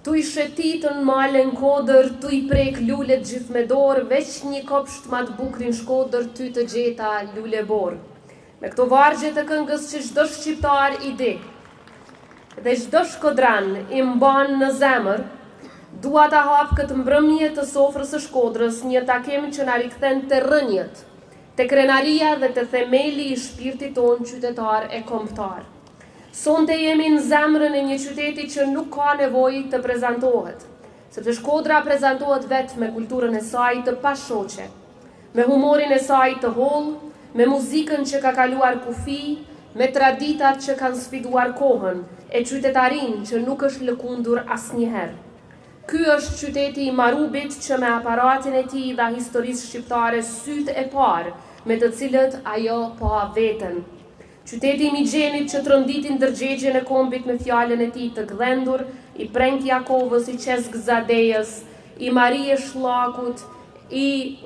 Tu i shetitën malen kodër, tu i prek lullet gjithë me dorë, veç një kopsht ma të bukrin shkodër, ty të gjeta lule borë. Me këto vargje të këngës që çdo shqiptar i di, dhe çdo shkodran i mban në zemër, dua ta hap këtë mbrëmje të sofrës së Shkodrës, një takim që na rikthen te rrënjët, te krenaria dhe te themeli i shpirtit ton qytetar e kombëtar. Sonte jemi në zemrën e një qyteti që nuk ka nevojë të prezantohet, sepse Shkodra prezantohet vetë me kulturën e saj të pashoqe, me humorin e saj të hollë, me muzikën që ka kaluar kufi, me traditat që kanë sfiduar kohën, e qytetarin që nuk është lëkundur asnjëherë. Ky është qyteti i Marubit që me aparatin e tij dha historisë shqiptare sytë e parë, me të cilët ajo po ha veten. Qyteti i Migjenit që tronditi ndërgjegjen e kombit me fjalën e tij të gdhendur, i Prenk Jakovës, i Qesk Zadejës, i Marie Shllakut, i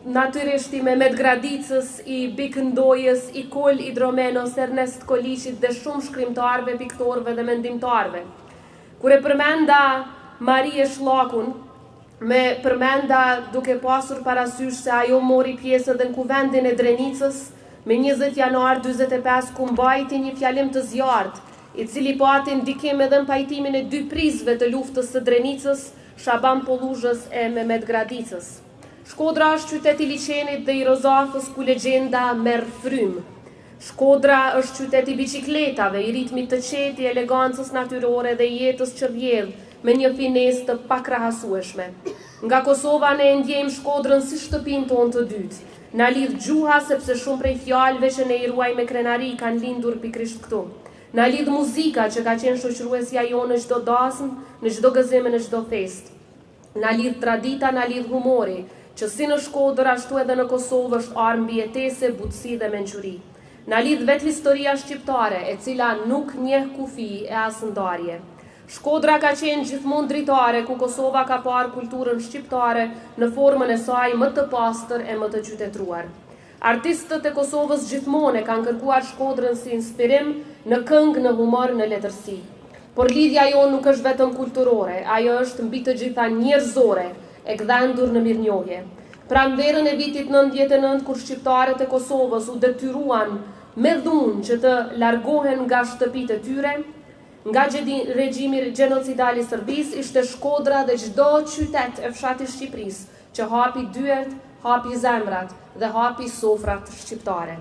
natyrisht i Mehmet Gradicës, i Bikëndojës, i Kol Idromenos, Ernest Koliqit dhe shumë shkrimtarëve, piktorëve dhe mendimtarëve. Kur e përmenda Marie Shllakun, me përmenda duke pasur parasysh se ajo mori pjesë edhe në kuvendin e Drenicës, me 20 januar 45 ku mbajti një fjalim të zjarrt, i cili pati ndikim edhe në pajtimin e dy prizve të luftës së Drenicës, Shaban Polluzhës e Mehmet Gradicës. Shkodra është qyteti i liçenit dhe i Rozafës ku legjenda merr frymë. Shkodra është qyteti i biçikletave, i ritmit të qetë, i elegancës natyrore dhe i jetës që rrjedh me një finesë të pakrahasueshme. Nga Kosova ne e ndjejmë Shkodrën si shtëpinë tonë të dytë. Na lidh gjuha sepse shumë prej fjalëve që ne i ruajmë me krenari kanë lindur pikrisht këtu. Na lidh muzika që ka qenë shoqëruesja jonë në çdo dasmë, në çdo gëzim e në çdo festë. Na lidh tradita, na lidh humori, që si në Shkodër ashtu edhe në Kosovë është armë mbijetese, butësi dhe mençuri. Na lidh vetë historia shqiptare, e cila nuk njeh kufi e as ndarje. Shkodra ka qenë gjithmonë dritare ku Kosova ka parë kulturën shqiptare në formën e saj më të pastër e më të qytetruar. Artistët e Kosovës gjithmonë e kanë kërkuar Shkodrën si inspirim në këngë, në humor, në letërsi. Por lidhja jonë nuk është vetëm kulturore, ajo është mbi të gjitha njerëzore, e gdhendur në mirënjohje. Pranverën e vitit 99 kur shqiptarët e Kosovës u detyruan me dhunë që të largohen nga shtëpitë e tyre, nga regjimi gjenocidal i Serbisë, ishte Shkodra dhe çdo qytet e fshatit Shqipërisë që hapi dyert, hapi zemrat dhe hapi sofrat shqiptare.